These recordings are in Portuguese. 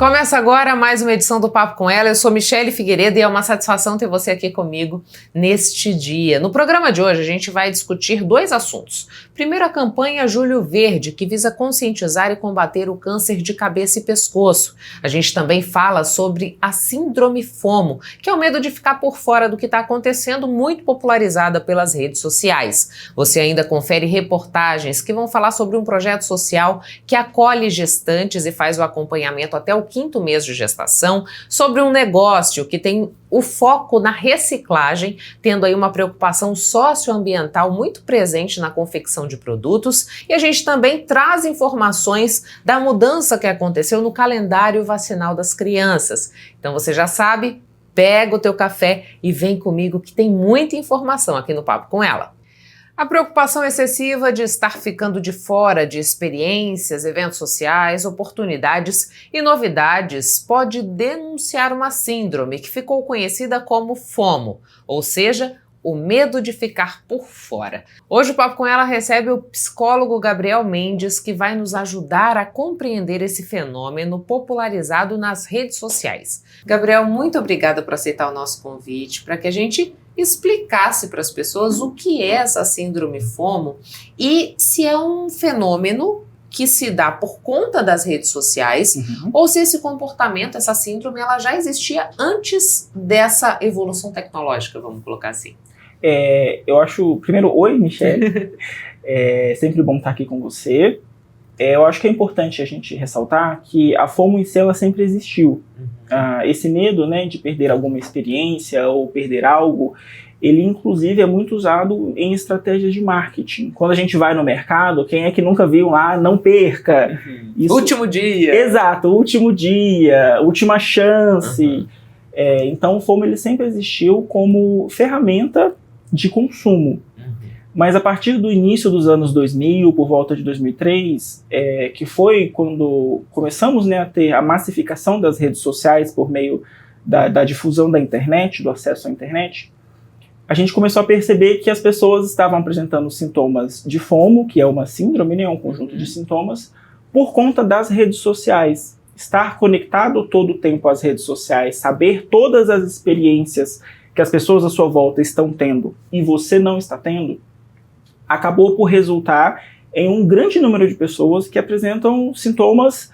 Começa agora mais uma edição do Papo com Ela. Eu sou Michele Figueiredo e é uma satisfação ter você aqui comigo neste dia. No programa de hoje a gente vai discutir dois assuntos. Primeiro, a campanha Julho Verde, que visa conscientizar e combater o câncer de cabeça e pescoço. A gente também fala sobre a síndrome FOMO, que é o medo de ficar por fora do que está acontecendo, muito popularizada pelas redes sociais. Você ainda confere reportagens que vão falar sobre um projeto social que acolhe gestantes e faz o acompanhamento até o 5º mês de gestação, sobre um negócio que tem o foco na reciclagem, tendo aí uma preocupação socioambiental muito presente na confecção de produtos, e a gente também traz informações da mudança que aconteceu no calendário vacinal das crianças. Então você já sabe, pega o teu café e vem comigo que tem muita informação aqui no Papo com Ela. A preocupação excessiva de estar ficando de fora de experiências, eventos sociais, oportunidades e novidades pode denunciar uma síndrome que ficou conhecida como FOMO, ou seja, o medo de ficar por fora. Hoje o Papo com Ela recebe o psicólogo Gabriel Mendes, que vai nos ajudar a compreender esse fenômeno popularizado nas redes sociais. Gabriel, muito obrigada por aceitar o nosso convite, para que a gente explicasse para as pessoas o que é essa síndrome FOMO e se é um fenômeno que se dá por conta das redes sociais, ou se esse comportamento, essa síndrome, ela já existia antes dessa evolução tecnológica, vamos colocar assim. Eu acho, primeiro, oi, Michele, é sempre bom estar aqui com você. Eu acho que é importante a gente ressaltar que a FOMO em si, ela sempre existiu. Esse medo, né, de perder alguma experiência ou perder algo, ele inclusive é muito usado em estratégias de marketing. Quando a gente vai no mercado, quem é que nunca viu lá, não perca. Isso... Último dia. Exato, último dia, última chance. Então o FOMO ele sempre existiu como ferramenta de consumo. Mas a partir do início dos anos 2000, por volta de 2003, que foi quando começamos, né, a ter a massificação das redes sociais por meio da difusão da internet, do acesso à internet, a gente começou a perceber que as pessoas estavam apresentando sintomas de FOMO, que é uma síndrome, né, um conjunto de sintomas, por conta das redes sociais. Estar conectado todo o tempo às redes sociais, saber todas as experiências que as pessoas à sua volta estão tendo e você não está tendo, acabou por resultar em um grande número de pessoas que apresentam sintomas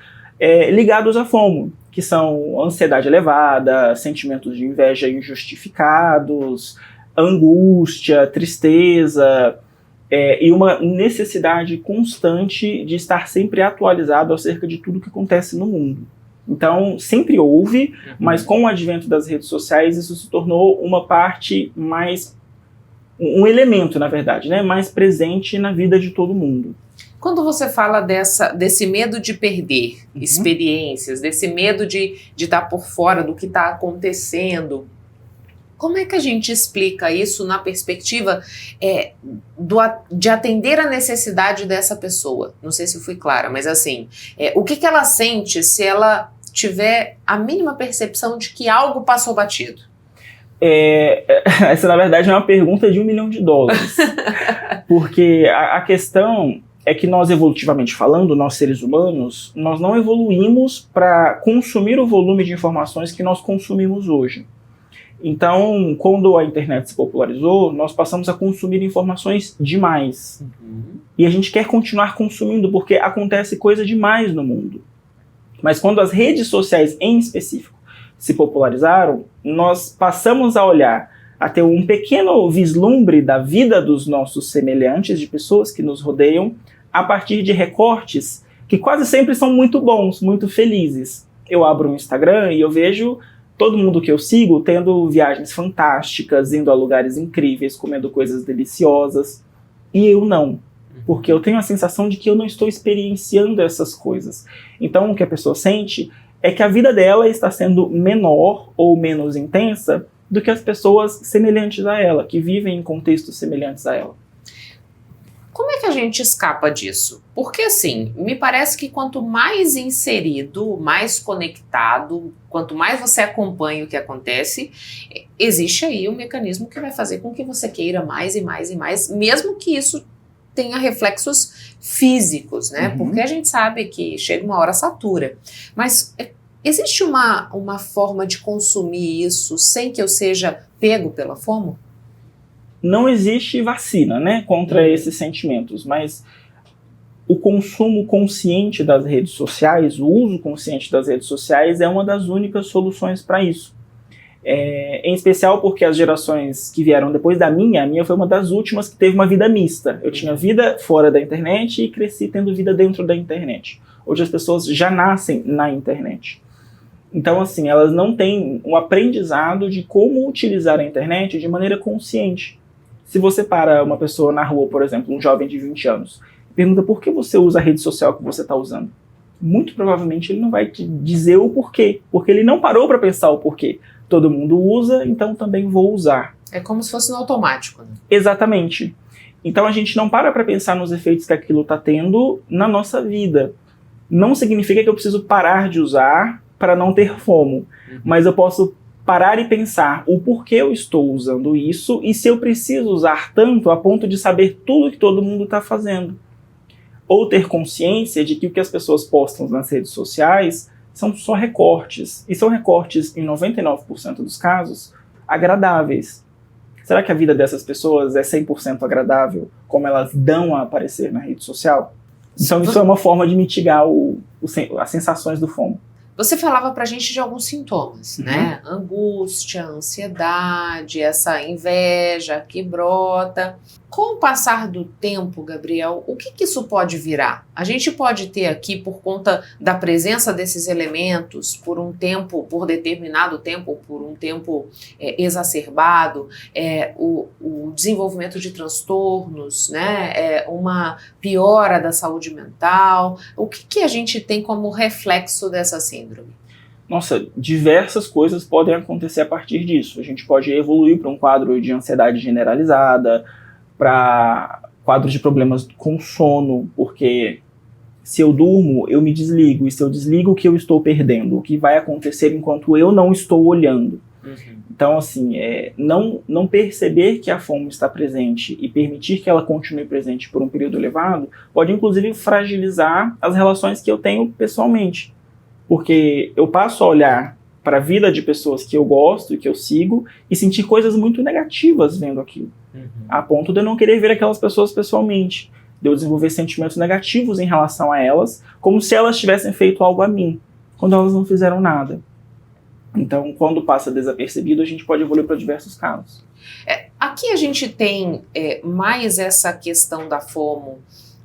ligados à FOMO, que são ansiedade elevada, sentimentos de inveja injustificados, angústia, tristeza, e uma necessidade constante de estar sempre atualizado acerca de tudo que acontece no mundo. Então, sempre houve, mas com o advento das redes sociais, isso se tornou uma parte mais... um elemento, na verdade, né, mais presente na vida de todo mundo. Quando você fala desse medo de perder experiências, desse medo de estar por fora do que está acontecendo, como é que a gente explica isso na perspectiva de atender a necessidade dessa pessoa? Não sei se eu fui clara, mas assim, o que ela sente se ela tiver a mínima percepção de que algo passou batido? Essa, na verdade, é uma pergunta de $1 milhão. Porque a questão é que nós, evolutivamente falando, nós seres humanos, nós não evoluímos para consumir o volume de informações que nós consumimos hoje. Então, quando a internet se popularizou, nós passamos a consumir informações demais. E a gente quer continuar consumindo porque acontece coisa demais no mundo. Mas quando as redes sociais, em específico, se popularizaram, nós passamos a olhar, a ter um pequeno vislumbre da vida dos nossos semelhantes, de pessoas que nos rodeiam, a partir de recortes que quase sempre são muito bons, muito felizes. Eu abro o Instagram e eu vejo todo mundo que eu sigo tendo viagens fantásticas, indo a lugares incríveis, comendo coisas deliciosas, e eu não. Porque eu tenho a sensação de que eu não estou experienciando essas coisas. Então o que a pessoa sente é que a vida dela está sendo menor ou menos intensa do que as pessoas semelhantes a ela, que vivem em contextos semelhantes a ela. Como é que a gente escapa disso? Porque assim, me parece que quanto mais inserido, mais conectado, quanto mais você acompanha o que acontece, existe aí um mecanismo que vai fazer com que você queira mais e mais e mais, mesmo que isso tenha reflexos físicos, né? Porque a gente sabe que chega uma hora satura. Mas Existe uma forma de consumir isso sem que eu seja pego pela FOMO? Não existe vacina, né, contra esses sentimentos, mas o consumo consciente das redes sociais, o uso consciente das redes sociais é uma das únicas soluções para isso. Em especial porque as gerações que vieram depois da minha, a minha foi uma das últimas que teve uma vida mista. Eu tinha vida fora da internet e cresci tendo vida dentro da internet. Hoje as pessoas já nascem na internet. Então, assim, elas não têm um aprendizado de como utilizar a internet de maneira consciente. Se você para uma pessoa na rua, por exemplo, um jovem de 20 anos, e pergunta por que você usa a rede social que você está usando, muito provavelmente ele não vai te dizer o porquê, porque ele não parou para pensar o porquê. Todo mundo usa, então também vou usar. É como se fosse no automático, né? Exatamente. Então a gente não para pensar nos efeitos que aquilo está tendo na nossa vida. Não significa que eu preciso parar de usar para não ter FOMO, mas eu posso parar e pensar o porquê eu estou usando isso e se eu preciso usar tanto a ponto de saber tudo que todo mundo está fazendo. Ou ter consciência de que o que as pessoas postam nas redes sociais são só recortes. E são recortes, em 99% dos casos, agradáveis. Será que a vida dessas pessoas é 100% agradável, como elas dão a aparecer na rede social? Então isso é uma forma de mitigar as sensações do FOMO. Você falava pra gente de alguns sintomas, né? Angústia, ansiedade, essa inveja que brota. Com o passar do tempo, Gabriel, o que isso pode virar? A gente pode ter aqui, por conta da presença desses elementos, por um tempo, por determinado tempo, por um tempo exacerbado, o desenvolvimento de transtornos, né? Uma piora da saúde mental. O que a gente tem como reflexo dessa síndrome? Nossa, diversas coisas podem acontecer a partir disso. A gente pode evoluir para um quadro de ansiedade generalizada, para quadros de problemas com sono, porque se eu durmo, eu me desligo, e se eu desligo, o que eu estou perdendo? O que vai acontecer enquanto eu não estou olhando? Então, assim, não perceber que a FOMO está presente e permitir que ela continue presente por um período elevado pode, inclusive, fragilizar as relações que eu tenho pessoalmente. Porque eu passo a olhar para a vida de pessoas que eu gosto e que eu sigo e sentir coisas muito negativas vendo aquilo. A ponto de eu não querer ver aquelas pessoas pessoalmente. De eu desenvolver sentimentos negativos em relação a elas, como se elas tivessem feito algo a mim, quando elas não fizeram nada. Então, quando passa desapercebido, a gente pode evoluir para diversos casos. Aqui a gente tem mais essa questão da FOMO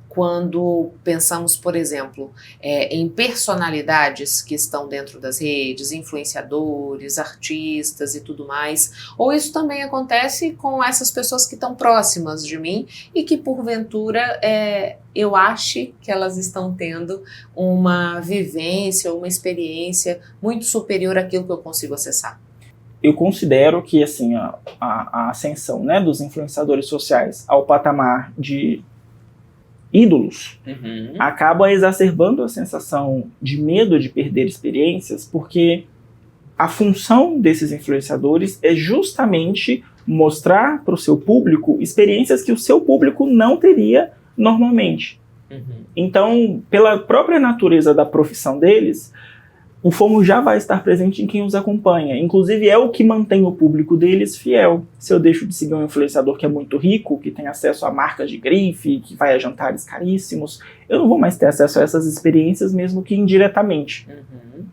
quando pensamos, por exemplo, em personalidades que estão dentro das redes, influenciadores, artistas e tudo mais, ou isso também acontece com essas pessoas que estão próximas de mim e que, porventura, eu ache que elas estão tendo uma vivência, uma experiência muito superior àquilo que eu consigo acessar. Eu considero que assim, a ascensão, né, dos influenciadores sociais ao patamar de ídolos acaba exacerbando a sensação de medo de perder experiências, porque a função desses influenciadores é justamente mostrar para o seu público experiências que o seu público não teria normalmente. Então, pela própria natureza da profissão deles, o FOMO já vai estar presente em quem os acompanha. Inclusive, é o que mantém o público deles fiel. Se eu deixo de seguir um influenciador que é muito rico, que tem acesso a marcas de grife, que vai a jantares caríssimos, eu não vou mais ter acesso a essas experiências, mesmo que indiretamente.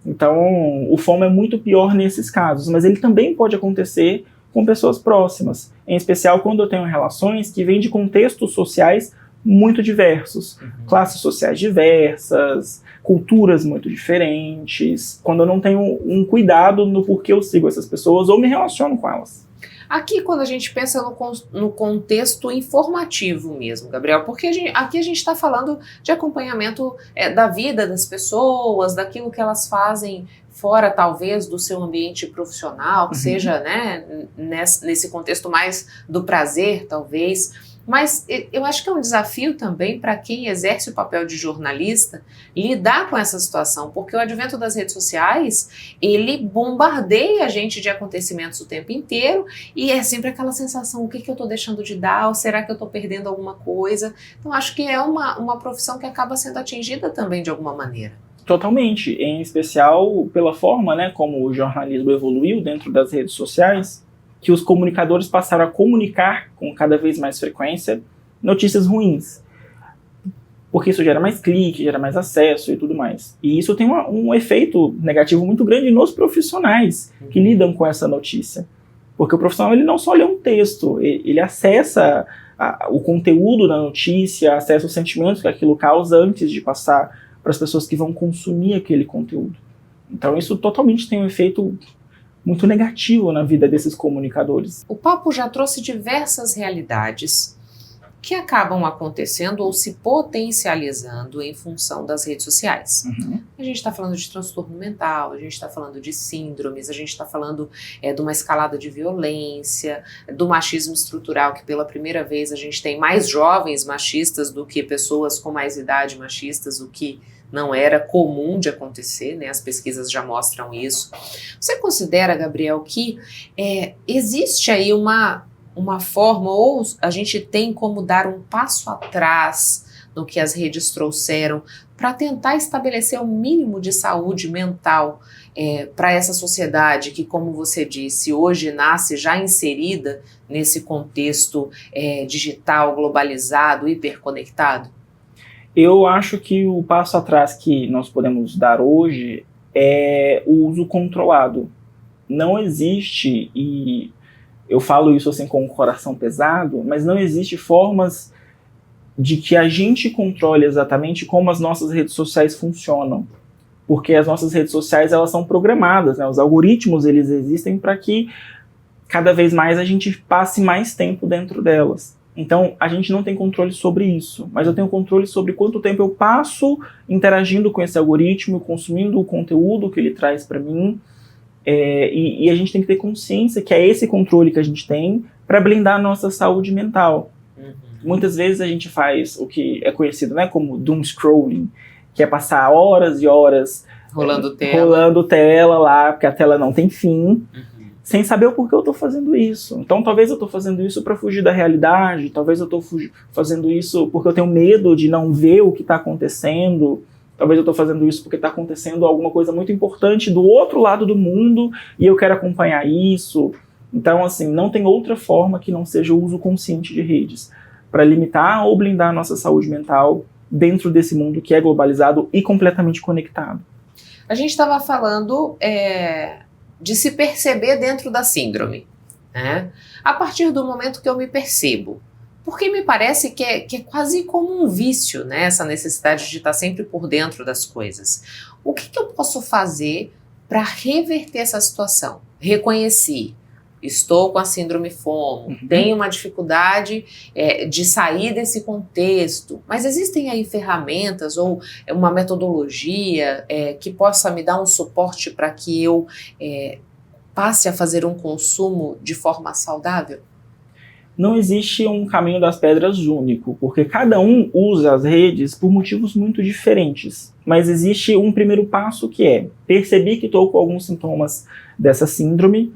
Então, o FOMO é muito pior nesses casos, mas ele também pode acontecer com pessoas próximas, em especial quando eu tenho relações que vêm de contextos sociais muito diversos, classes sociais diversas, culturas muito diferentes, quando eu não tenho um cuidado no porquê eu sigo essas pessoas ou me relaciono com elas. Aqui, quando a gente pensa no contexto informativo mesmo, Gabriel, porque aqui a gente está falando de acompanhamento da vida das pessoas, daquilo que elas fazem fora, talvez, do seu ambiente profissional, que seja, né, nesse contexto mais do prazer, talvez. Mas eu acho que é um desafio também para quem exerce o papel de jornalista lidar com essa situação, porque o advento das redes sociais, ele bombardeia a gente de acontecimentos o tempo inteiro e é sempre aquela sensação, o que eu estou deixando de dar, ou será que eu estou perdendo alguma coisa? Então acho que é uma profissão que acaba sendo atingida também de alguma maneira. Totalmente, em especial pela forma, né, como o jornalismo evoluiu dentro das redes sociais, que os comunicadores passaram a comunicar com cada vez mais frequência notícias ruins. Porque isso gera mais clique, gera mais acesso e tudo mais. E isso tem um efeito negativo muito grande nos profissionais que lidam com essa notícia. Porque o profissional ele não só lê um texto, ele acessa o conteúdo da notícia, acessa os sentimentos que aquilo causa antes de passar para as pessoas que vão consumir aquele conteúdo. Então isso totalmente tem um efeito muito negativo na vida desses comunicadores. O papo já trouxe diversas realidades que acabam acontecendo ou se potencializando em função das redes sociais. Uhum. A gente está falando de transtorno mental, a gente está falando de síndromes, a gente está falando de uma escalada de violência, do machismo estrutural, que pela primeira vez a gente tem mais jovens machistas do que pessoas com mais idade machistas, o que não era comum de acontecer, né? As pesquisas já mostram isso. Você considera, Gabriel, que existe aí uma forma, ou a gente tem como dar um passo atrás no que as redes trouxeram para tentar estabelecer um mínimo de saúde mental para essa sociedade que, como você disse, hoje nasce já inserida nesse contexto digital, globalizado, hiperconectado? Eu acho que o passo atrás que nós podemos dar hoje é o uso controlado. Não existe, e eu falo isso assim com o coração pesado, mas não existe formas de que a gente controle exatamente como as nossas redes sociais funcionam. Porque as nossas redes sociais, elas são programadas, né? Os algoritmos, eles existem para que cada vez mais a gente passe mais tempo dentro delas. Então, a gente não tem controle sobre isso, mas eu tenho controle sobre quanto tempo eu passo interagindo com esse algoritmo, consumindo o conteúdo que ele traz para mim, e a gente tem que ter consciência que é esse controle que a gente tem para blindar a nossa saúde mental. Uhum. Muitas vezes a gente faz o que é conhecido, né, como doom scrolling, que é passar horas e horas rolando tela lá, porque a tela não tem fim, sem saber o porquê eu estou fazendo isso. Então talvez eu estou fazendo isso para fugir da realidade, talvez eu estou fazendo isso porque eu tenho medo de não ver o que está acontecendo, talvez eu estou fazendo isso porque está acontecendo alguma coisa muito importante do outro lado do mundo e eu quero acompanhar isso. Então, assim, não tem outra forma que não seja o uso consciente de redes para limitar ou blindar a nossa saúde mental dentro desse mundo que é globalizado e completamente conectado. A gente estava falando de se perceber dentro da síndrome, né? A partir do momento que eu me percebo, porque me parece que é quase como um vício, né? Essa necessidade de estar sempre por dentro das coisas. O que eu posso fazer para reverter essa situação? Reconheci, estou com a síndrome FOMO, tenho uma dificuldade de sair desse contexto, mas existem aí ferramentas ou uma metodologia que possa me dar um suporte para que eu passe a fazer um consumo de forma saudável? Não existe um caminho das pedras único, porque cada um usa as redes por motivos muito diferentes. Mas existe um primeiro passo que é: percebi que estou com alguns sintomas dessa síndrome,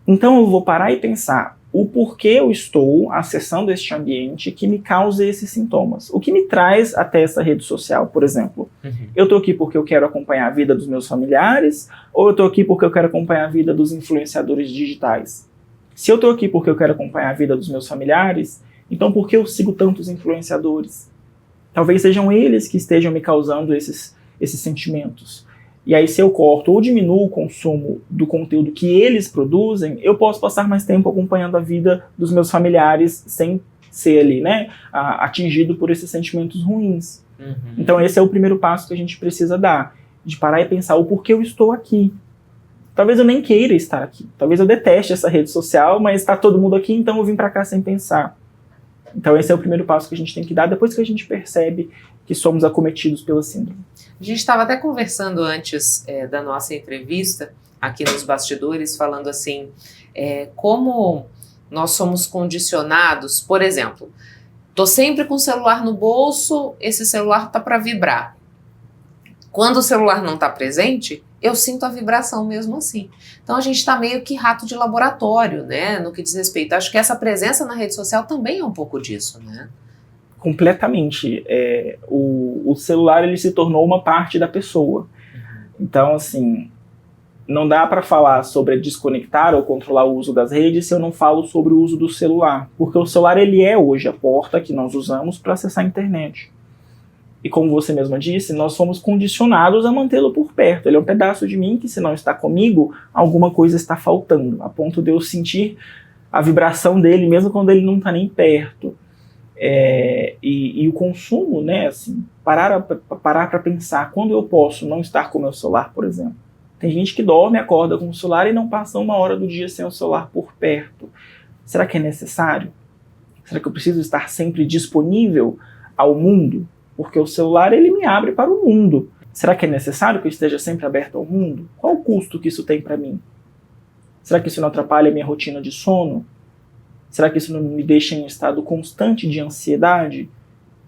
então eu vou parar e pensar o porquê eu estou acessando este ambiente que me causa esses sintomas. O que me traz até essa rede social, por exemplo. Eu estou aqui porque eu quero acompanhar a vida dos meus familiares, ou eu estou aqui porque eu quero acompanhar a vida dos influenciadores digitais? Se eu estou aqui porque eu quero acompanhar a vida dos meus familiares, então por que eu sigo tantos influenciadores? Talvez sejam eles que estejam me causando esses sentimentos. E aí, se eu corto ou diminuo o consumo do conteúdo que eles produzem, eu posso passar mais tempo acompanhando a vida dos meus familiares sem ser ali, né, atingido por esses sentimentos ruins. Então esse é o primeiro passo que a gente precisa dar, de parar e pensar o porquê eu estou aqui. Talvez eu nem queira estar aqui, talvez eu deteste essa rede social, mas está todo mundo aqui, então eu vim para cá sem pensar. Então esse é o primeiro passo que a gente tem que dar depois que a gente percebe que somos acometidos pela síndrome. A gente estava até conversando antes da nossa entrevista, aqui nos bastidores, falando assim, como nós somos condicionados. Por exemplo, estou sempre com o celular no bolso, esse celular está para vibrar. Quando o celular não está presente, eu sinto a vibração mesmo assim. Então a gente está meio que rato de laboratório, né, no que diz respeito. Acho que essa presença na rede social também é um pouco disso, né? completamente. O celular, ele se tornou uma parte da pessoa. Então, assim, não dá para falar sobre desconectar ou controlar o uso das redes se eu não falo sobre o uso do celular. Porque o celular, ele é hoje a porta que nós usamos para acessar a internet. E como você mesma disse, nós somos condicionados a mantê-lo por perto. Ele é um pedaço de mim que, se não está comigo, alguma coisa está faltando, a ponto de eu sentir a vibração dele, mesmo quando ele não está nem perto. E o consumo, né, assim, parar para pensar, quando eu posso não estar com o meu celular, por exemplo. Tem gente que dorme, acorda com o celular e não passa uma hora do dia sem o celular por perto. Será que é necessário? Será que eu preciso estar sempre disponível ao mundo? Porque o celular, ele me abre para o mundo. Será que é necessário que eu esteja sempre aberto ao mundo? Qual o custo que isso tem para mim? Será que isso não atrapalha a minha rotina de sono? Será que isso não me deixa em um estado constante de ansiedade?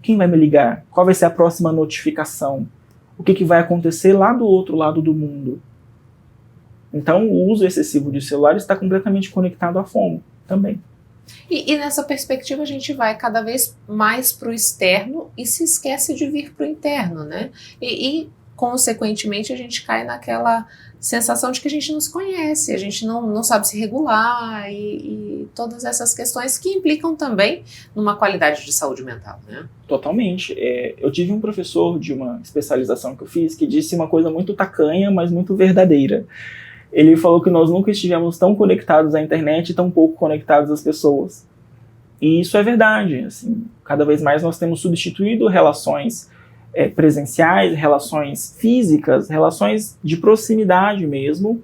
Quem vai me ligar? Qual vai ser a próxima notificação? O que vai acontecer lá do outro lado do mundo? Então, o uso excessivo de celular está completamente conectado à fome também. E nessa perspectiva a gente vai cada vez mais para o externo e se esquece de vir para o interno, né? E, consequentemente, a gente cai naquela sensação de que a gente não se conhece, a gente não sabe se regular e todas essas questões que implicam também numa qualidade de saúde mental, né? Totalmente. Eu tive um professor de uma especialização que eu fiz que disse uma coisa muito tacanha, mas muito verdadeira. Ele falou que nós nunca estivemos tão conectados à internet e tão pouco conectados às pessoas. E isso é verdade. Assim, cada vez mais nós temos substituído relações presenciais, relações físicas, relações de proximidade mesmo,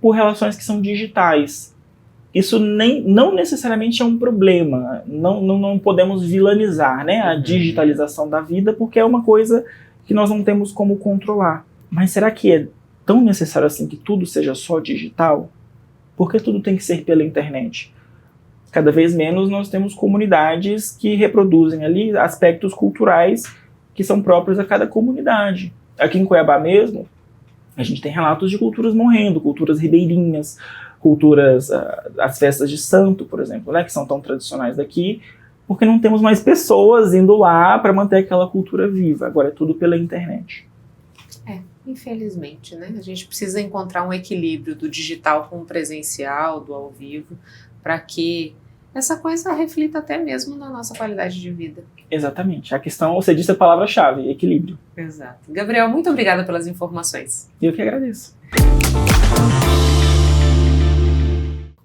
por relações que são digitais. Isso não necessariamente é um problema. Não podemos vilanizar, né, a digitalização da vida, porque é uma coisa que nós não temos como controlar. Mas será que é tão necessário assim que tudo seja só digital? Por que tudo tem que ser pela internet? Cada vez menos nós temos comunidades que reproduzem ali aspectos culturais que são próprios a cada comunidade. Aqui em Cuiabá mesmo, a gente tem relatos de culturas morrendo, culturas ribeirinhas, culturas, as festas de santo, por exemplo, né, que são tão tradicionais daqui, porque não temos mais pessoas indo lá para manter aquela cultura viva. Agora é tudo pela internet. Infelizmente, né? A gente precisa encontrar um equilíbrio do digital com o presencial, do ao vivo, para que essa coisa reflita até mesmo na nossa qualidade de vida. Exatamente. A questão, você disse a palavra-chave, equilíbrio. Exato. Gabriel, muito obrigada pelas informações. Eu que agradeço.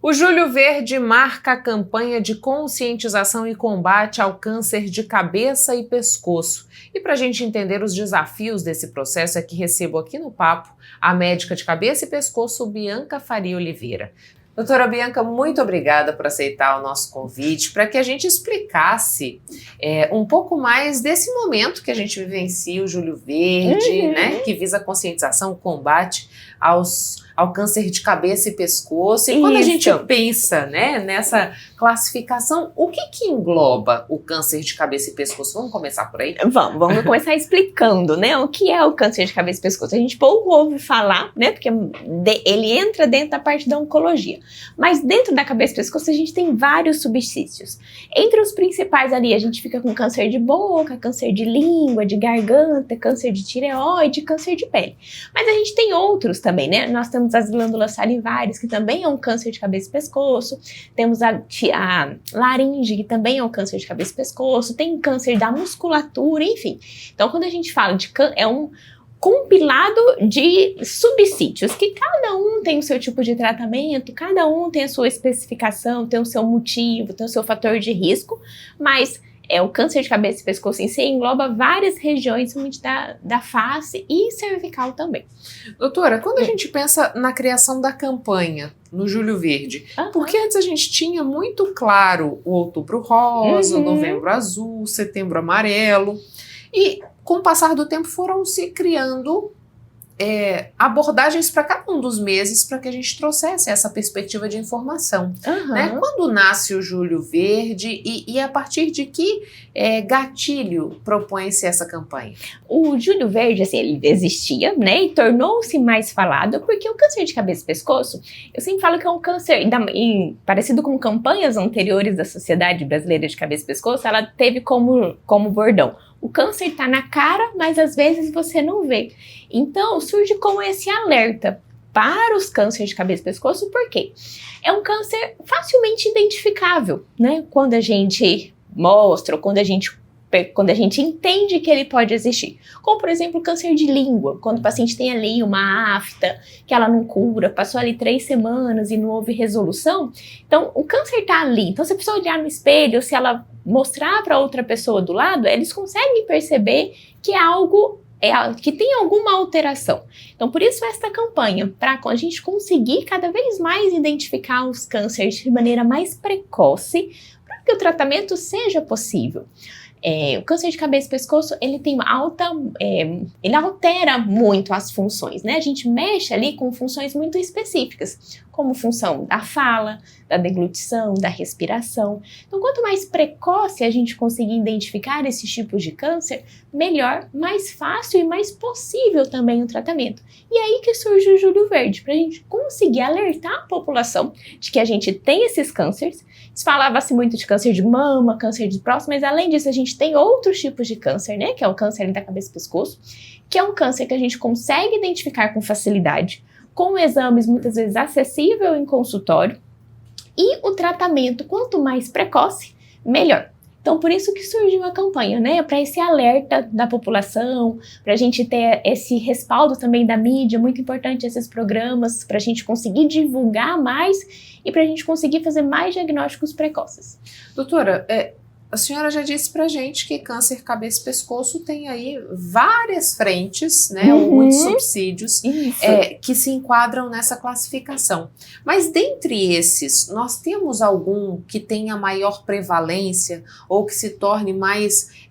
O Julho Verde marca a campanha de conscientização e combate ao câncer de cabeça e pescoço. E para a gente entender os desafios desse processo é que recebo aqui no Papo a médica de cabeça e pescoço Bianca Faria Oliveira. Doutora Bianca, muito obrigada por aceitar o nosso convite para que a gente explicasse um pouco mais desse momento que a gente vivencia, o Julho Verde, né, que visa a conscientização, o combate ao câncer de cabeça e pescoço. E quando a gente pensa, né, nessa classificação, o que engloba o câncer de cabeça e pescoço? Vamos começar por aí? Vamos começar explicando, né, o que é o câncer de cabeça e pescoço. A gente pouco ouve falar, né, porque ele entra dentro da parte da oncologia. Mas dentro da cabeça e pescoço a gente tem vários subsídios. Entre os principais ali, a gente fica com câncer de boca, câncer de língua, de garganta, câncer de tireoide, câncer de pele. Mas a gente tem outros também, né? Nós temos as glândulas salivares, que também é um câncer de cabeça e pescoço. Temos a laringe, que também é um câncer de cabeça e pescoço. Tem câncer da musculatura, enfim. Então, quando a gente fala de câncer, é um compilado de subsídios, que cada um tem o seu tipo de tratamento, cada um tem a sua especificação, tem o seu motivo, tem o seu fator de risco, mas o câncer de cabeça e pescoço em si engloba várias regiões da face e cervical também. Doutora, quando a gente pensa na criação da campanha no Julho Verde, porque antes a gente tinha muito claro o Outubro Rosa, Novembro Azul, Setembro Amarelo, e com o passar do tempo foram se criando abordagens para cada um dos meses para que a gente trouxesse essa perspectiva de informação. Né? Quando nasce o Julho Verde e a partir de que gatilho propõe-se essa campanha? O Julho Verde, assim, ele existia, né, e tornou-se mais falado porque o câncer de cabeça e pescoço, eu sempre falo que é um câncer, parecido com campanhas anteriores da Sociedade Brasileira de Cabeça e Pescoço, ela teve como bordão: o câncer está na cara, mas às vezes você não vê. Então, surge como esse alerta para os cânceres de cabeça e pescoço, porque é um câncer facilmente identificável, né? Quando a gente mostra, ou quando a gente entende que ele pode existir. Como, por exemplo, o câncer de língua, quando o paciente tem ali uma afta, que ela não cura, passou ali 3 semanas e não houve resolução. Então, o câncer está ali. Então, se a pessoa olhar no espelho, se ela mostrar para outra pessoa do lado, eles conseguem perceber que é algo que tem alguma alteração. Então, por isso esta campanha, para a gente conseguir cada vez mais identificar os cânceres de maneira mais precoce, para que o tratamento seja possível. O câncer de cabeça e pescoço, ele tem ele altera muito as funções, né? A gente mexe ali com funções muito específicas, como função da fala, da deglutição, da respiração. Então, quanto mais precoce a gente conseguir identificar esses tipos de câncer, melhor, mais fácil e mais possível também o tratamento. E aí que surge o Julho Verde, para a gente conseguir alertar a população de que a gente tem esses cânceres. Falava-se muito de câncer de mama, câncer de próstata, mas além disso a gente tem outros tipos de câncer, né? Que é o câncer da cabeça e pescoço, que é um câncer que a gente consegue identificar com facilidade, com exames muitas vezes acessível em consultório, e o tratamento, quanto mais precoce, melhor. Então, por isso que surgiu a campanha, né? Para esse alerta da população, para a gente ter esse respaldo também da mídia, muito importante esses programas, para a gente conseguir divulgar mais e para a gente conseguir fazer mais diagnósticos precoces. Doutora, a senhora já disse pra gente que câncer cabeça e pescoço tem aí várias frentes, né, ou muitos subsídios que se enquadram nessa classificação. Mas dentre esses, nós temos algum que tenha maior prevalência ou que se torne mais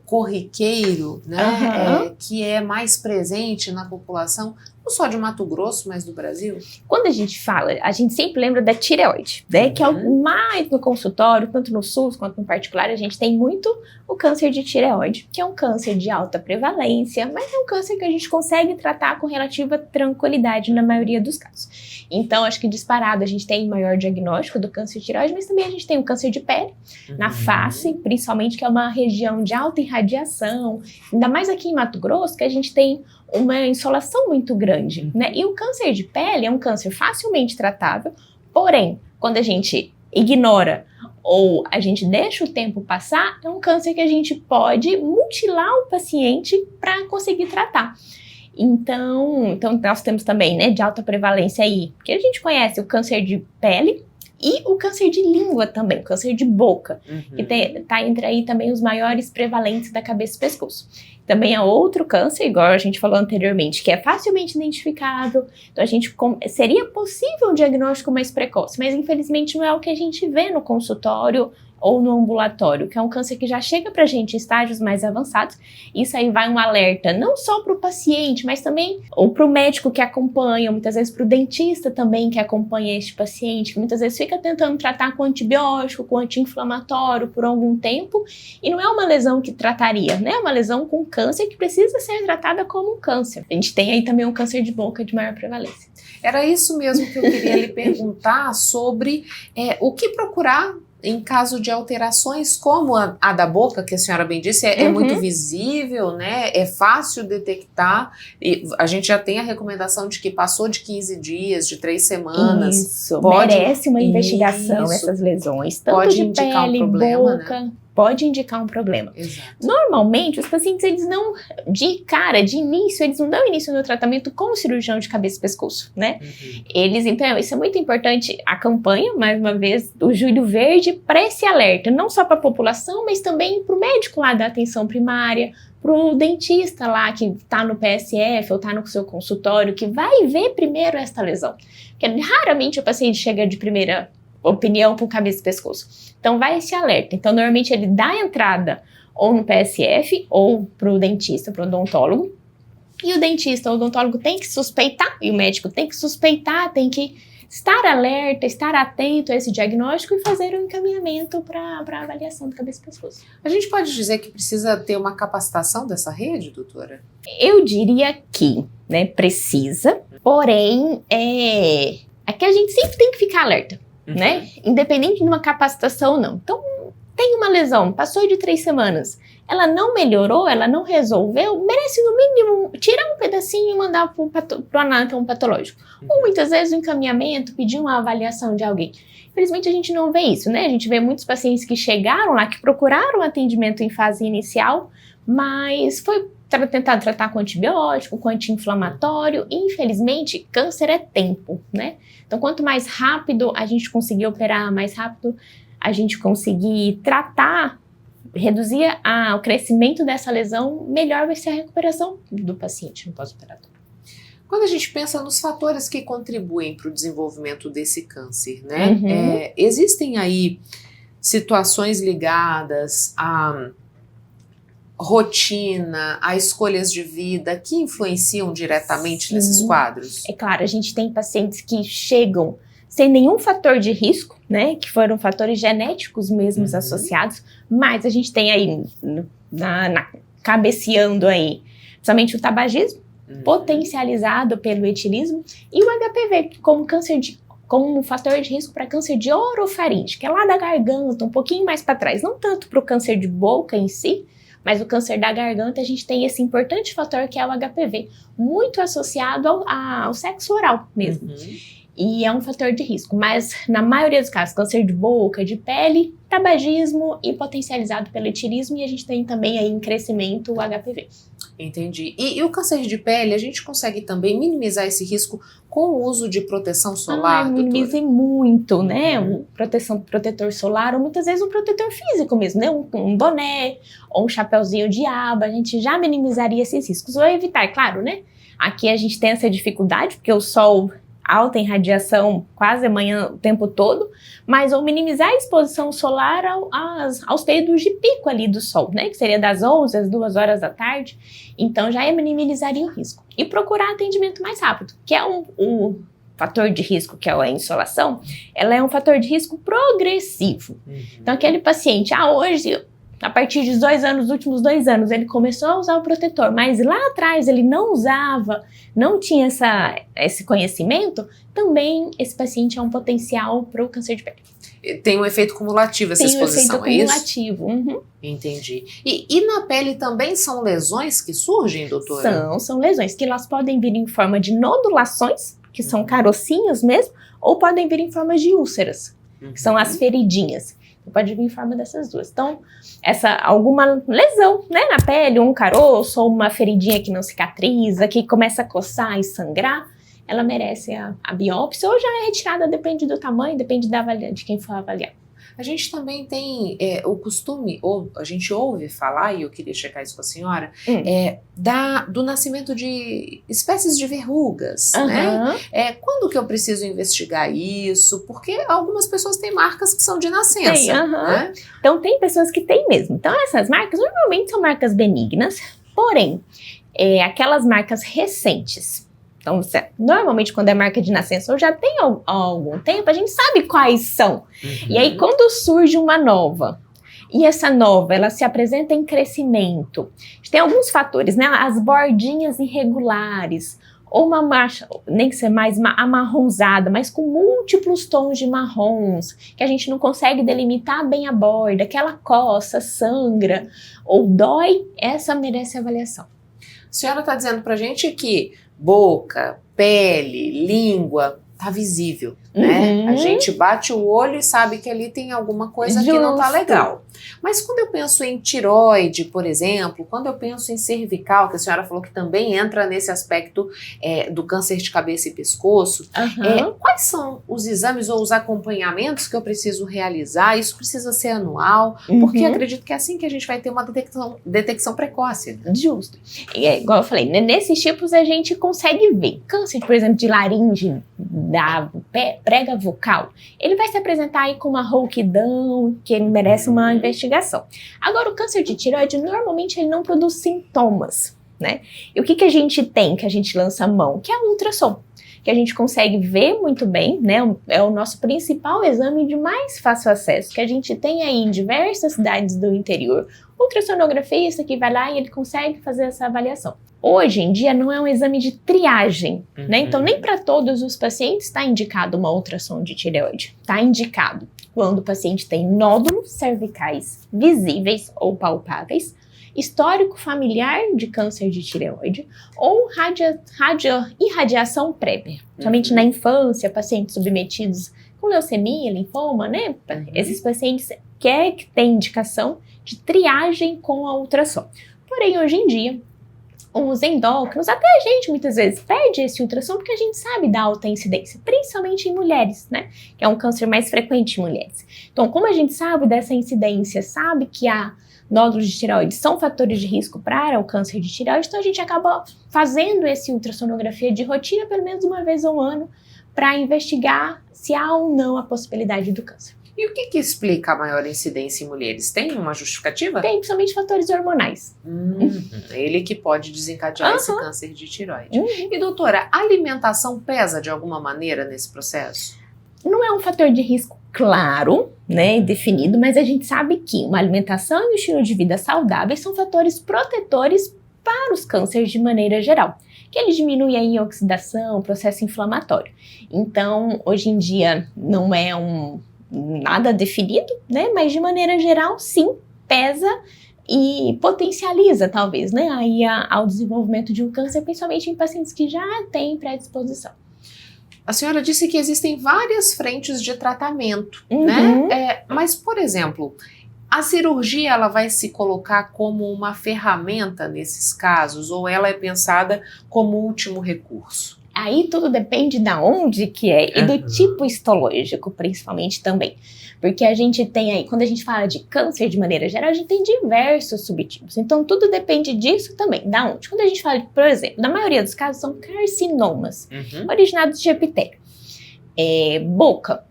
corriqueiro, né, que é mais presente na população? Não só de Mato Grosso, mas do Brasil? Quando a gente fala, a gente sempre lembra da tireoide, né? Que é o mais no consultório, tanto no SUS quanto no particular, a gente tem muito o câncer de tireoide, que é um câncer de alta prevalência, mas é um câncer que a gente consegue tratar com relativa tranquilidade na maioria dos casos. Então, acho que disparado a gente tem maior diagnóstico do câncer de tireoide, mas também a gente tem o câncer de pele, na face, principalmente, que é uma região de alta irradiação, ainda mais aqui em Mato Grosso, que a gente tem uma insolação muito grande, né? E o câncer de pele é um câncer facilmente tratável, porém, quando a gente ignora ou a gente deixa o tempo passar, é um câncer que a gente pode mutilar o paciente para conseguir tratar. Então nós temos também, né, de alta prevalência aí, porque a gente conhece o câncer de pele e o câncer de língua também, câncer de boca, que tá entre aí também os maiores prevalentes da cabeça e pescoço. Também é outro câncer, igual a gente falou anteriormente, que é facilmente identificável, então seria possível um diagnóstico mais precoce, mas infelizmente não é o que a gente vê no consultório ou no ambulatório, que é um câncer que já chega pra gente em estágios mais avançados. Isso aí vai um alerta não só para o paciente, mas também ou para o médico que acompanha, muitas vezes para o dentista também que acompanha este paciente, que muitas vezes fica tentando tratar com antibiótico, com anti-inflamatório por algum tempo, e não é uma lesão que trataria, né? É uma lesão com câncer que precisa ser tratada como um câncer. A gente tem aí também um câncer de boca de maior prevalência. Era isso mesmo que eu queria lhe perguntar sobre o que procurar em caso de alterações como a da boca, que a senhora bem disse, é muito visível, né? É fácil detectar. E a gente já tem a recomendação de que passou de 15 dias, de 3 semanas. Isso, merece uma investigação essas lesões. Tanto pode de indicar pele, um problema, boca, né? Pode indicar um problema. Exato. Normalmente, os pacientes, eles não, de início, eles não dão início no tratamento com o cirurgião de cabeça e pescoço, né? Então, isso é muito importante, a campanha, mais uma vez, do Julho Verde, para esse alerta, não só para a população, mas também para o médico lá da atenção primária, para o dentista lá que está no PSF ou está no seu consultório, que vai ver primeiro esta lesão. Porque raramente o paciente chega de primeira opinião com cabeça e pescoço. Então, vai esse alerta. Então, normalmente, ele dá entrada ou no PSF ou para o dentista, para o odontólogo, E o dentista, o odontólogo tem que suspeitar, e o médico tem que suspeitar, tem que estar alerta, estar atento a esse diagnóstico e fazer um encaminhamento para avaliação do cabeça e pescoço. A gente pode dizer que precisa ter uma capacitação dessa rede, doutora? Eu diria que, né, precisa, porém, é que a gente sempre tem que ficar alerta, né? Independente de uma capacitação ou não. Então, tem uma lesão, passou de 3 semanas, ela não melhorou, ela não resolveu, merece no mínimo tirar um pedacinho e mandar para o anátome patológico. Ou muitas vezes o encaminhamento, pedir uma avaliação de alguém. Infelizmente a gente não vê isso, né? A gente vê muitos pacientes que chegaram lá, que procuraram atendimento em fase inicial, mas foi tentar tratar com antibiótico, com anti-inflamatório, e infelizmente câncer é tempo, né? Então quanto mais rápido a gente conseguir operar, mais rápido a gente conseguir tratar, reduzir o crescimento dessa lesão, melhor vai ser a recuperação do paciente no pós-operatório. Quando a gente pensa nos fatores que contribuem para o desenvolvimento desse câncer, né? Existem aí situações ligadas a rotina, a escolhas de vida que influenciam diretamente nesses quadros? É claro, a gente tem pacientes que chegam sem nenhum fator de risco, né, que foram fatores genéticos mesmos associados, mas a gente tem aí, cabeceando aí, principalmente o tabagismo, potencializado pelo etilismo, e o HPV como um fator de risco para câncer de orofaringe, que é lá da garganta, um pouquinho mais para trás, não tanto para o câncer de boca em si, mas o câncer da garganta a gente tem esse importante fator que é o HPV, muito associado ao sexo oral mesmo. E é um fator de risco, mas na maioria dos casos, câncer de boca, de pele, tabagismo e potencializado pelo etilismo, e a gente tem também aí em crescimento o HPV. Entendi. E o câncer de pele, a gente consegue também minimizar esse risco com o uso de proteção solar? Minimize muito, né? Protetor solar, ou muitas vezes um protetor físico mesmo, né? Um boné ou um chapeuzinho de aba, a gente já minimizaria esses riscos. Ou evitar, claro, né? Aqui a gente tem essa dificuldade, porque o sol alta em radiação quase amanhã o tempo todo, mas ou minimizar a exposição solar aos períodos de pico ali do sol, né, que seria das 11 às 2 horas da tarde, então já minimizaria o risco. E procurar atendimento mais rápido, que é um fator de risco, que é a insolação, ela é um fator de risco progressivo. Então aquele paciente, hoje, a partir dos 2 anos, últimos 2 anos, ele começou a usar o protetor, mas lá atrás ele não usava, não tinha esse conhecimento, também esse paciente é um potencial para o câncer de pele. Tem um efeito cumulativo essa exposição, é isso? Tem um efeito cumulativo. Entendi. E na pele também são lesões que surgem, doutora? São lesões que elas podem vir em forma de nodulações, que são carocinhos mesmo, ou podem vir em forma de úlceras, que são as feridinhas. Pode vir em forma dessas duas. Então, alguma lesão, né, na pele, um caroço ou uma feridinha que não cicatriza, que começa a coçar e sangrar, ela merece a biópsia ou já é retirada, depende do tamanho, depende de quem for avaliar. A gente também tem o costume, ou a gente ouve falar, e eu queria checar isso com a senhora, do nascimento de espécies de verrugas, né? Quando que eu preciso investigar isso? Porque algumas pessoas têm marcas que são de nascença. Né? Então tem pessoas que têm mesmo. Então essas marcas normalmente são marcas benignas, porém, aquelas marcas recentes. Então, normalmente quando é marca de nascença ou já tem algum tempo, a gente sabe quais são. E aí, quando surge uma nova, e essa nova, ela se apresenta em crescimento, tem alguns fatores, né? As bordinhas irregulares, ou uma marcha, nem que seja mais amarronzada, mas com múltiplos tons de marrons, que a gente não consegue delimitar bem a borda, que ela coça, sangra, ou dói, essa merece avaliação. A senhora está dizendo pra gente que boca, pele, língua, tá visível, né? A gente bate o olho e sabe que ali tem alguma coisa que não tá legal. Mas quando eu penso em tireoide, por exemplo, quando eu penso em cervical, que a senhora falou que também entra nesse aspecto do câncer de cabeça e pescoço, quais são os exames ou os acompanhamentos que eu preciso realizar? Isso precisa ser anual? Porque acredito que é assim que a gente vai ter uma detecção precoce. Né? Justo. E igual eu falei, nesses tipos a gente consegue ver. Câncer, por exemplo, de laringe, da prega vocal, ele vai se apresentar aí com uma rouquidão, que ele merece uma investigação. Agora, o câncer de tireoide, normalmente ele não produz sintomas, né? E o que a gente tem, que a gente lança a mão? Que é o ultrassom, que a gente consegue ver muito bem, né? É o nosso principal exame de mais fácil acesso, que a gente tem aí em diversas cidades do interior, ultrassonografista que vai lá e ele consegue fazer essa avaliação. Hoje em dia não é um exame de triagem, né? Então nem para todos os pacientes está indicado uma ultrassom de tireoide. Está indicado quando o paciente tem nódulos cervicais visíveis ou palpáveis, histórico familiar de câncer de tireoide ou irradiação prévia. Somente na infância, pacientes submetidos com leucemia, linfoma, né? Esses pacientes que têm indicação de triagem com a ultrassom. Porém, hoje em dia, os endócrinos, até a gente muitas vezes pede esse ultrassom porque a gente sabe da alta incidência, principalmente em mulheres, né? Que é um câncer mais frequente em mulheres. Então, como a gente sabe dessa incidência, sabe que há nódulos de tireoide são fatores de risco para o câncer de tireoide, então a gente acaba fazendo esse ultrassonografia de rotina pelo menos uma vez ao ano para investigar se há ou não a possibilidade do câncer. E o que explica a maior incidência em mulheres? Tem uma justificativa? Tem, principalmente fatores hormonais. Ele que pode desencadear esse câncer de tireoide. E doutora, a alimentação pesa de alguma maneira nesse processo? Não é um fator de risco claro, né, definido, mas a gente sabe que uma alimentação e um estilo de vida saudáveis são fatores protetores para os cânceres de maneira geral, que ele diminui aí a oxidação, o processo inflamatório. Então, hoje em dia, não é nada definido, né, mas de maneira geral, sim, pesa e potencializa, talvez, né, aí ao desenvolvimento de um câncer, principalmente em pacientes que já têm predisposição. A senhora disse que existem várias frentes de tratamento, né? Mas, por exemplo, a cirurgia ela vai se colocar como uma ferramenta nesses casos ou ela é pensada como último recurso? Aí tudo depende da onde que é e do tipo histológico, principalmente também. Porque a gente tem aí, quando a gente fala de câncer de maneira geral, a gente tem diversos subtipos. Então tudo depende disso também, da onde. Quando a gente fala, por exemplo, na maioria dos casos são carcinomas, originados de epitélio. Boca,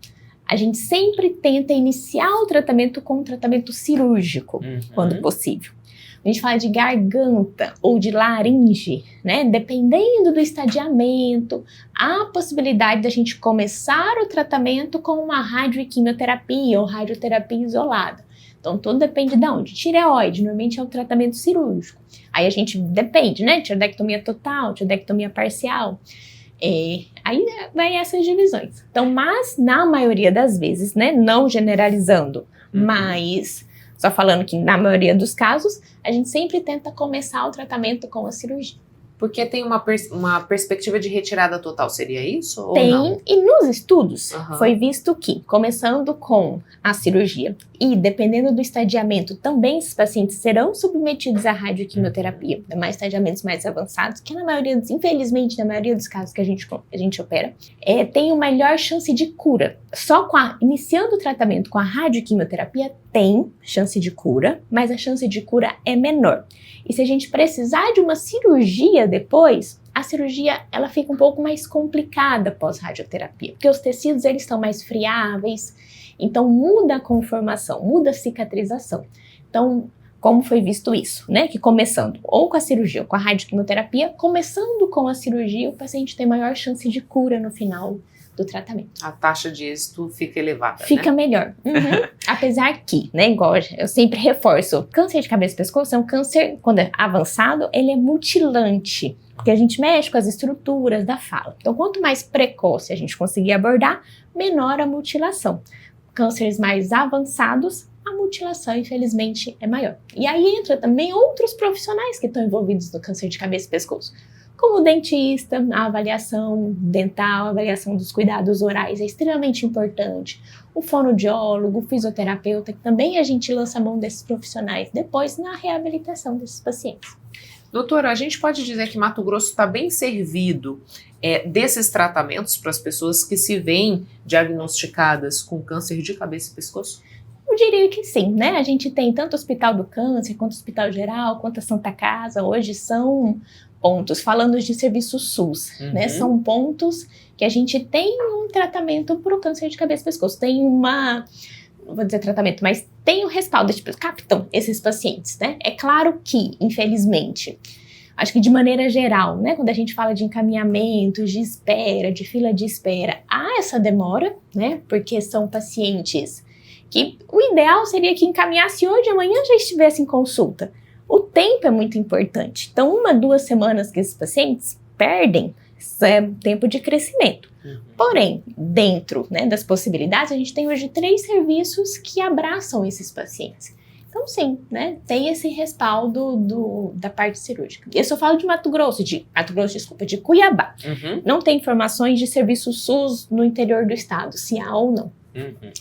a gente sempre tenta iniciar o tratamento com um tratamento cirúrgico, quando possível. A gente fala de garganta ou de laringe, né? Dependendo do estadiamento, há a possibilidade da gente começar o tratamento com uma radioquimioterapia ou radioterapia isolada. Então, tudo depende de onde. Tireoide, normalmente é um tratamento cirúrgico. Aí a gente depende, né? Tireoidectomia total, tireoidectomia parcial. Aí vai essas divisões. Então, mas na maioria das vezes, né? Não generalizando, mas só falando que na maioria dos casos, a gente sempre tenta começar o tratamento com a cirurgia. Porque tem uma perspectiva de retirada total, seria isso? Ou tem, não? E nos estudos foi visto que, começando com a cirurgia e dependendo do estadiamento, também esses pacientes serão submetidos à radioquimioterapia, mais estadiamentos mais avançados, que na maioria, infelizmente, na maioria dos casos que a gente opera, tem uma melhor chance de cura. Só iniciando o tratamento com a radioquimioterapia, tem chance de cura, mas a chance de cura é menor. E se a gente precisar de uma cirurgia depois, a cirurgia ela fica um pouco mais complicada pós-radioterapia, porque os tecidos eles estão mais friáveis, então muda a conformação, muda a cicatrização. Então, como foi visto isso, né? Que começando ou com a cirurgia ou com a radioquimioterapia, começando com a cirurgia, o paciente tem maior chance de cura no final do tratamento. A taxa de êxito fica elevada, fica melhor. Apesar que, né, igual eu sempre reforço, câncer de cabeça e pescoço é um câncer, quando é avançado, ele é mutilante, porque a gente mexe com as estruturas da fala. Então, quanto mais precoce a gente conseguir abordar, menor a mutilação. Cânceres mais avançados, a mutilação, infelizmente, é maior. E aí entra também outros profissionais que estão envolvidos no câncer de cabeça e pescoço, como o dentista, a avaliação dental, a avaliação dos cuidados orais é extremamente importante. O fonoaudiólogo, o fisioterapeuta, que também a gente lança a mão desses profissionais depois na reabilitação desses pacientes. Doutora, a gente pode dizer que Mato Grosso está bem servido desses tratamentos para as pessoas que se veem diagnosticadas com câncer de cabeça e pescoço? Eu diria que sim, né? A gente tem tanto o Hospital do Câncer, quanto o Hospital Geral, quanto a Santa Casa, hoje são pontos, falando de serviço SUS, né? São pontos que a gente tem um tratamento para o câncer de cabeça e pescoço. Tem não vou dizer tratamento, mas tem o respaldo, captam esses pacientes, né? É claro que, infelizmente, acho que de maneira geral, né, quando a gente fala de encaminhamentos, de espera, de fila de espera, há essa demora, né, porque são pacientes que o ideal seria que encaminhasse hoje, amanhã já estivesse em consulta. O tempo é muito importante. Então, 1, 2 semanas que esses pacientes perdem tempo de crescimento. Porém, dentro, né, das possibilidades, a gente tem hoje 3 serviços que abraçam esses pacientes. Então, sim, né, tem esse respaldo da parte cirúrgica. Eu só falo de de Cuiabá. Não tem informações de serviço SUS no interior do estado, se há ou não.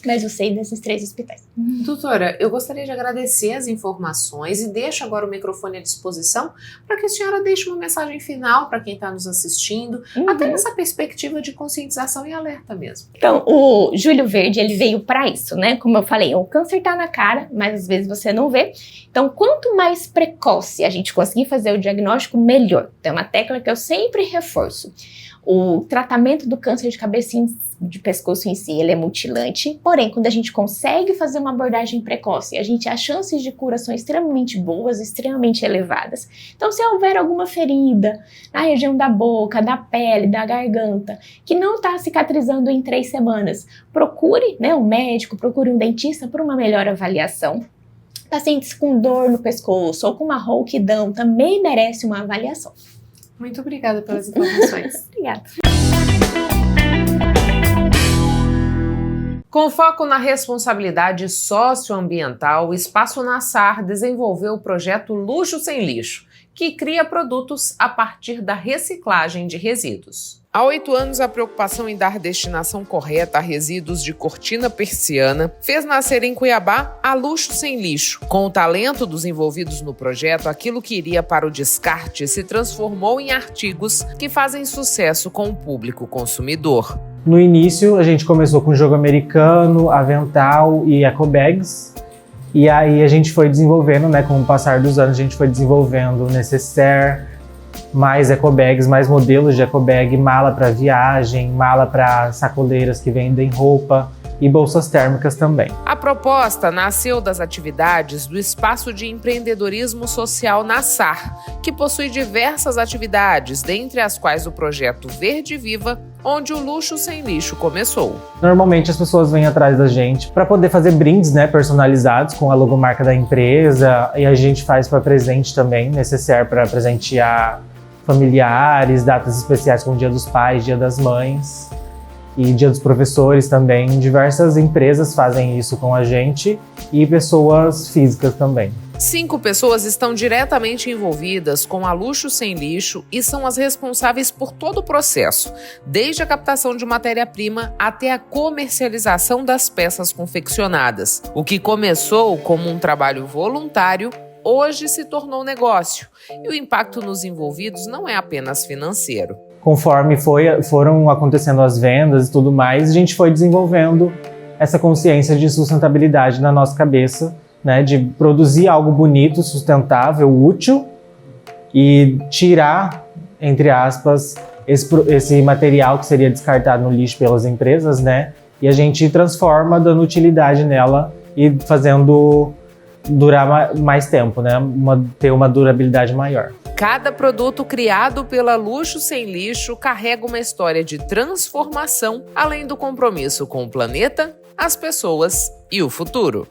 Mas eu sei desses 3 hospitais. Doutora, eu gostaria de agradecer as informações e deixo agora o microfone à disposição para que a senhora deixe uma mensagem final para quem está nos assistindo, até nessa perspectiva de conscientização e alerta mesmo. Então, o Júlio Verde, ele veio para isso, né? Como eu falei, o câncer está na cara, mas às vezes você não vê. Então, quanto mais precoce a gente conseguir fazer o diagnóstico, melhor. Tem uma tecla que eu sempre reforço. O tratamento do câncer de cabeça de pescoço em si, ele é mutilante, porém, quando a gente consegue fazer uma abordagem precoce, as chances de cura são extremamente boas, extremamente elevadas. Então, se houver alguma ferida na região da boca, da pele, da garganta, que não está cicatrizando em 3 semanas, procure, né, um médico, procure um dentista por uma melhor avaliação. Pacientes com dor no pescoço ou com uma rouquidão também merecem uma avaliação. Muito obrigada pelas informações. Obrigada. Com foco na responsabilidade socioambiental, o Espaço Nassar desenvolveu o projeto Luxo Sem Lixo, que cria produtos a partir da reciclagem de resíduos. Há 8 anos, a preocupação em dar destinação correta a resíduos de cortina persiana fez nascer em Cuiabá a Luxo Sem Lixo. Com o talento dos envolvidos no projeto, aquilo que iria para o descarte se transformou em artigos que fazem sucesso com o público consumidor. No início, a gente começou com jogo americano, avental e ecobags. E aí a gente foi desenvolvendo, né, com o passar dos anos, a gente foi desenvolvendo necessaire, mais ecobags, mais modelos de ecobag, mala para viagem, mala para sacoleiras que vendem roupa e bolsas térmicas também. A proposta nasceu das atividades do Espaço de Empreendedorismo Social Nassar, que possui diversas atividades, dentre as quais o projeto Verde Viva, onde o Luxo Sem Lixo começou. Normalmente as pessoas vêm atrás da gente para poder fazer brindes, né, personalizados com a logomarca da empresa, e a gente faz para presente também, necessaire para presentear familiares, datas especiais como Dia dos Pais, Dia das Mães e Dia dos Professores também. Diversas empresas fazem isso com a gente e pessoas físicas também. 5 pessoas estão diretamente envolvidas com a Luxo Sem Lixo e são as responsáveis por todo o processo, desde a captação de matéria-prima até a comercialização das peças confeccionadas. O que começou como um trabalho voluntário, hoje se tornou negócio, e o impacto nos envolvidos não é apenas financeiro. Conforme foram acontecendo as vendas e tudo mais, a gente foi desenvolvendo essa consciência de sustentabilidade na nossa cabeça, né, de produzir algo bonito, sustentável, útil e tirar, entre aspas, esse material que seria descartado no lixo pelas empresas, né, e a gente transforma dando utilidade nela e fazendo durar mais tempo, né, ter uma durabilidade maior. Cada produto criado pela Luxo Sem Lixo carrega uma história de transformação, além do compromisso com o planeta, as pessoas e o futuro.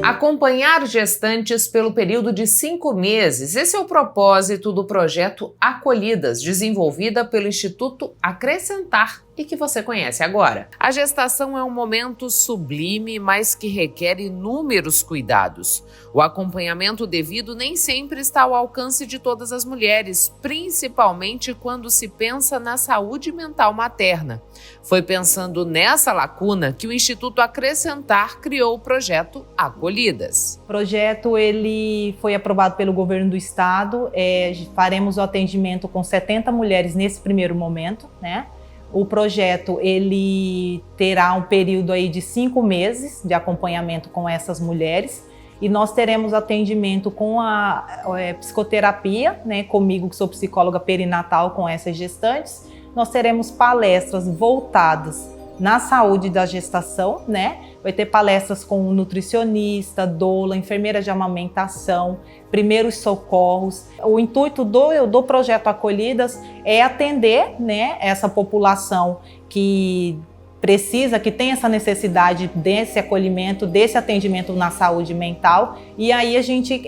Acompanhar gestantes pelo período de 5 meses. Esse é o propósito do projeto Acolhidas, desenvolvida pelo Instituto Acrescentar e que você conhece agora. A gestação é um momento sublime, mas que requer inúmeros cuidados. O acompanhamento devido nem sempre está ao alcance de todas as mulheres, principalmente quando se pensa na saúde mental materna. Foi pensando nessa lacuna que o Instituto Acrescentar criou o projeto Acolhidas. O projeto ele foi aprovado pelo governo do estado. Faremos o atendimento com 70 mulheres nesse primeiro momento, né? O projeto ele terá um período aí de 5 meses de acompanhamento com essas mulheres e nós teremos atendimento com a psicoterapia, né, comigo que sou psicóloga perinatal com essas gestantes. Nós teremos palestras voltadas na saúde da gestação, né? Vai ter palestras com nutricionista, doula, enfermeira de amamentação, primeiros socorros. O intuito do projeto Acolhidas é atender, né, essa população que precisa, que tem essa necessidade desse acolhimento, desse atendimento na saúde mental. E aí a gente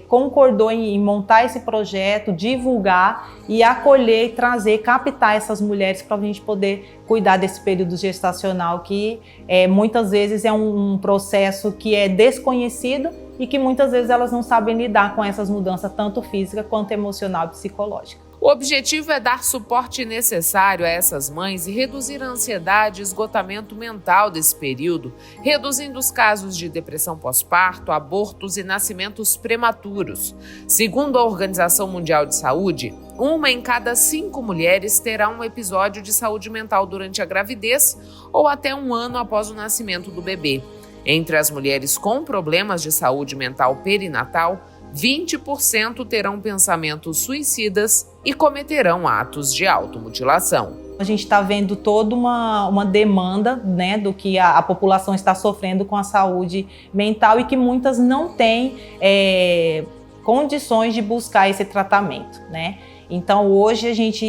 concordou em montar esse projeto, divulgar e acolher, trazer, captar essas mulheres para a gente poder cuidar desse período gestacional que muitas vezes é um processo que é desconhecido e que muitas vezes elas não sabem lidar com essas mudanças, tanto física quanto emocional e psicológica. O objetivo é dar suporte necessário a essas mães e reduzir a ansiedade e esgotamento mental desse período, reduzindo os casos de depressão pós-parto, abortos e nascimentos prematuros. Segundo a Organização Mundial de Saúde, 1 em cada 5 mulheres terá um episódio de saúde mental durante a gravidez ou até 1 ano após o nascimento do bebê. Entre as mulheres com problemas de saúde mental perinatal, 20% terão pensamentos suicidas e cometerão atos de automutilação. A gente está vendo toda uma demanda, né, do que a população está sofrendo com a saúde mental e que muitas não têm condições de buscar esse tratamento, né? Então hoje a gente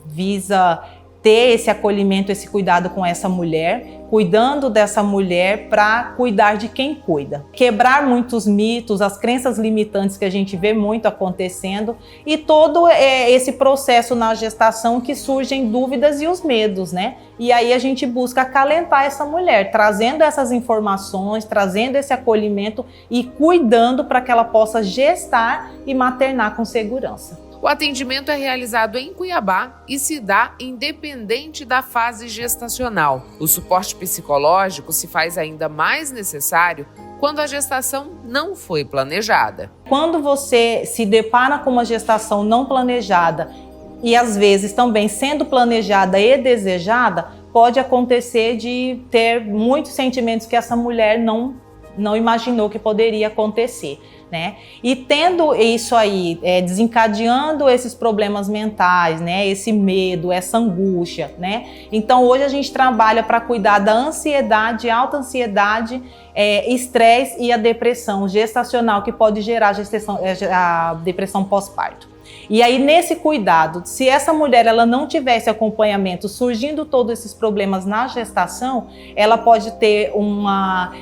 visa ter esse acolhimento, esse cuidado com essa mulher, cuidando dessa mulher para cuidar de quem cuida. Quebrar muitos mitos, as crenças limitantes que a gente vê muito acontecendo e todo esse processo na gestação que surgem dúvidas e os medos, né? E aí a gente busca acalentar essa mulher, trazendo essas informações, trazendo esse acolhimento e cuidando para que ela possa gestar e maternar com segurança. O atendimento é realizado em Cuiabá e se dá independente da fase gestacional. O suporte psicológico se faz ainda mais necessário quando a gestação não foi planejada. Quando você se depara com uma gestação não planejada e às vezes também sendo planejada e desejada, pode acontecer de ter muitos sentimentos que essa mulher não imaginou que poderia acontecer, né? E tendo isso aí, desencadeando esses problemas mentais, né? Esse medo, essa angústia, né? Então hoje a gente trabalha para cuidar da ansiedade, alta ansiedade, estresse e a depressão gestacional que pode gerar a depressão pós-parto. E aí nesse cuidado, se essa mulher ela não tivesse acompanhamento, surgindo todos esses problemas na gestação, ela pode ter uma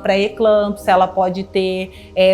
pré-eclâmpsia, ela pode ter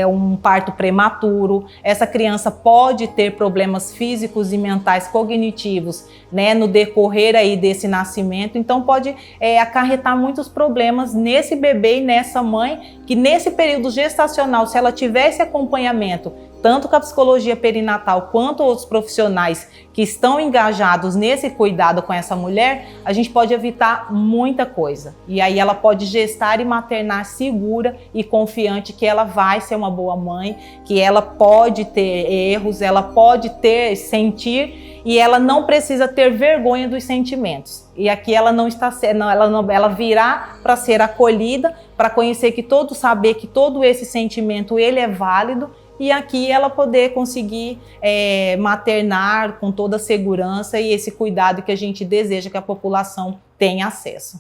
um parto prematuro, essa criança pode ter problemas físicos e mentais cognitivos, né, no decorrer aí desse nascimento, então pode acarretar muitos problemas nesse bebê e nessa mãe, que nesse período gestacional, se ela tivesse acompanhamento, tanto com a psicologia perinatal quanto outros profissionais que estão engajados nesse cuidado com essa mulher, a gente pode evitar muita coisa. E aí ela pode gestar e maternar segura e confiante que ela vai ser uma boa mãe, que ela pode ter erros, ela pode sentir e ela não precisa ter vergonha dos sentimentos. E aqui ela não está sendo, ela virá para ser acolhida, para conhecer saber que todo esse sentimento ele é válido. E aqui ela poder conseguir maternar com toda a segurança e esse cuidado que a gente deseja que a população tenha acesso.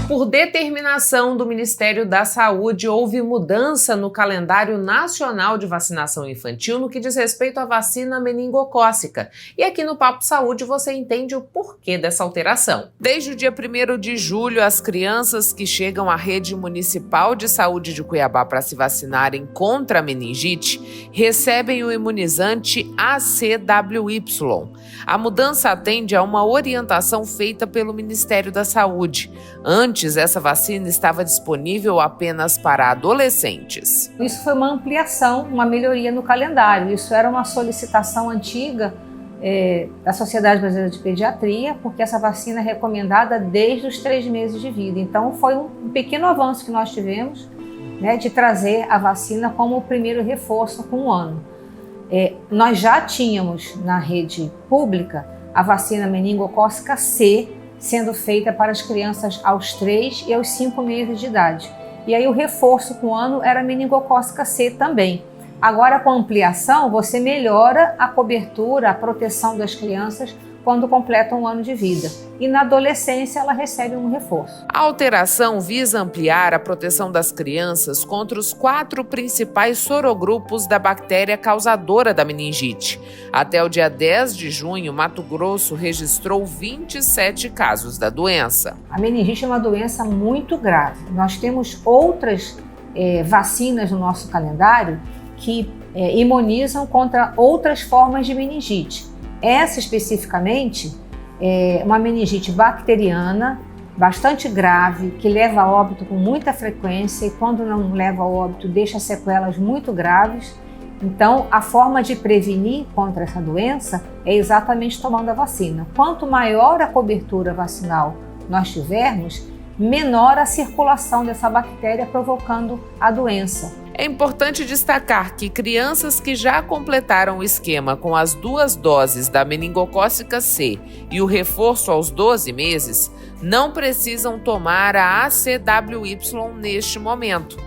Por determinação do Ministério da Saúde, houve mudança no calendário nacional de vacinação infantil no que diz respeito à vacina meningocócica. E aqui no Papo Saúde você entende o porquê dessa alteração. Desde o dia 1º de julho, as crianças que chegam à rede municipal de saúde de Cuiabá para se vacinarem contra a meningite recebem o imunizante ACWY. A mudança atende a uma orientação feita pelo Ministério da Saúde. Antes, essa vacina estava disponível apenas para adolescentes. Isso foi uma ampliação, uma melhoria no calendário. Isso era uma solicitação antiga da Sociedade Brasileira de Pediatria, porque essa vacina é recomendada desde os 3 meses de vida. Então, foi um pequeno avanço que nós tivemos, né, de trazer a vacina como o primeiro reforço com 1 ano. Nós já tínhamos na rede pública a vacina meningocócica C, sendo feita para as crianças aos 3 e aos 5 meses de idade. E aí o reforço com 1 ano era a meningocócica C também. Agora com a ampliação você melhora a cobertura, a proteção das crianças quando completa um ano de vida. E na adolescência ela recebe um reforço. A alteração visa ampliar a proteção das crianças contra os 4 principais sorogrupos da bactéria causadora da meningite. Até o dia 10 de junho, Mato Grosso registrou 27 casos da doença. A meningite é uma doença muito grave. Nós temos outras vacinas no nosso calendário que imunizam contra outras formas de meningite. Essa especificamente é uma meningite bacteriana, bastante grave, que leva a óbito com muita frequência e quando não leva a óbito deixa sequelas muito graves. Então, a forma de prevenir contra essa doença é exatamente tomando a vacina. Quanto maior a cobertura vacinal nós tivermos, menor a circulação dessa bactéria provocando a doença. É importante destacar que crianças que já completaram o esquema com as 2 doses da meningocócica C e o reforço aos 12 meses não precisam tomar a ACWY neste momento.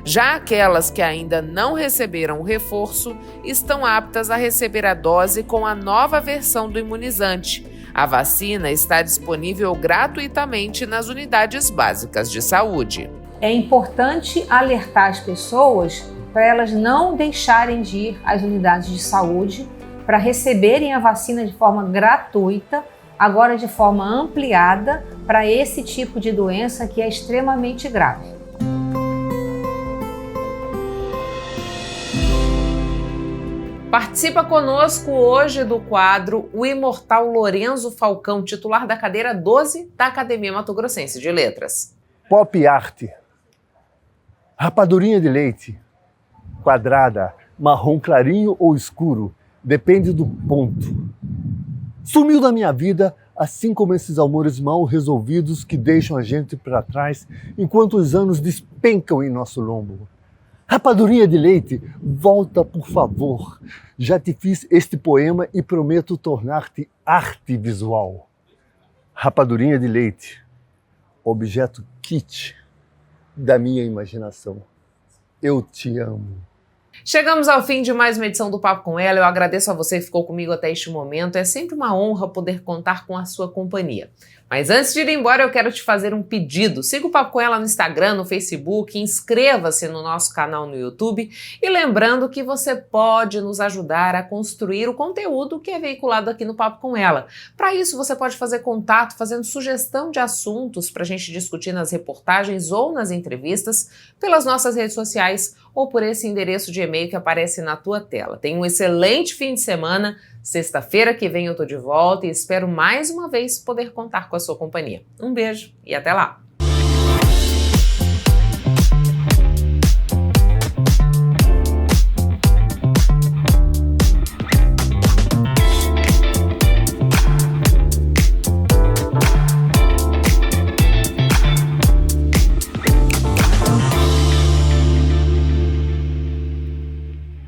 Já aquelas que ainda não receberam o reforço estão aptas a receber a dose com a nova versão do imunizante. A vacina está disponível gratuitamente nas unidades básicas de saúde. É importante alertar as pessoas para elas não deixarem de ir às unidades de saúde para receberem a vacina de forma gratuita, agora de forma ampliada, para esse tipo de doença que é extremamente grave. Participa conosco hoje do quadro o imortal Lorenzo Falcão, titular da cadeira 12 da Academia Mato Grossense de Letras. Pop art. Rapadurinha de leite. Quadrada, marrom clarinho ou escuro, depende do ponto. Sumiu da minha vida, assim como esses amores mal resolvidos que deixam a gente para trás enquanto os anos despencam em nosso lombo. Rapadurinha de leite, volta por favor. Já te fiz este poema e prometo tornar-te arte visual. Rapadurinha de leite, objeto kit da minha imaginação. Eu te amo. Chegamos ao fim de mais uma edição do Papo com Ela. Eu agradeço a você que ficou comigo até este momento. É sempre uma honra poder contar com a sua companhia. Mas antes de ir embora, eu quero te fazer um pedido. Siga o Papo com Ela no Instagram, no Facebook, inscreva-se no nosso canal no YouTube e lembrando que você pode nos ajudar a construir o conteúdo que é veiculado aqui no Papo com Ela. Para isso, você pode fazer contato, fazendo sugestão de assuntos para a gente discutir nas reportagens ou nas entrevistas, pelas nossas redes sociais ou por esse endereço de e-mail que aparece na tua tela. Tenha um excelente fim de semana. Sexta-feira que vem eu tô de volta e espero mais uma vez poder contar com a sua companhia. Um beijo e até lá!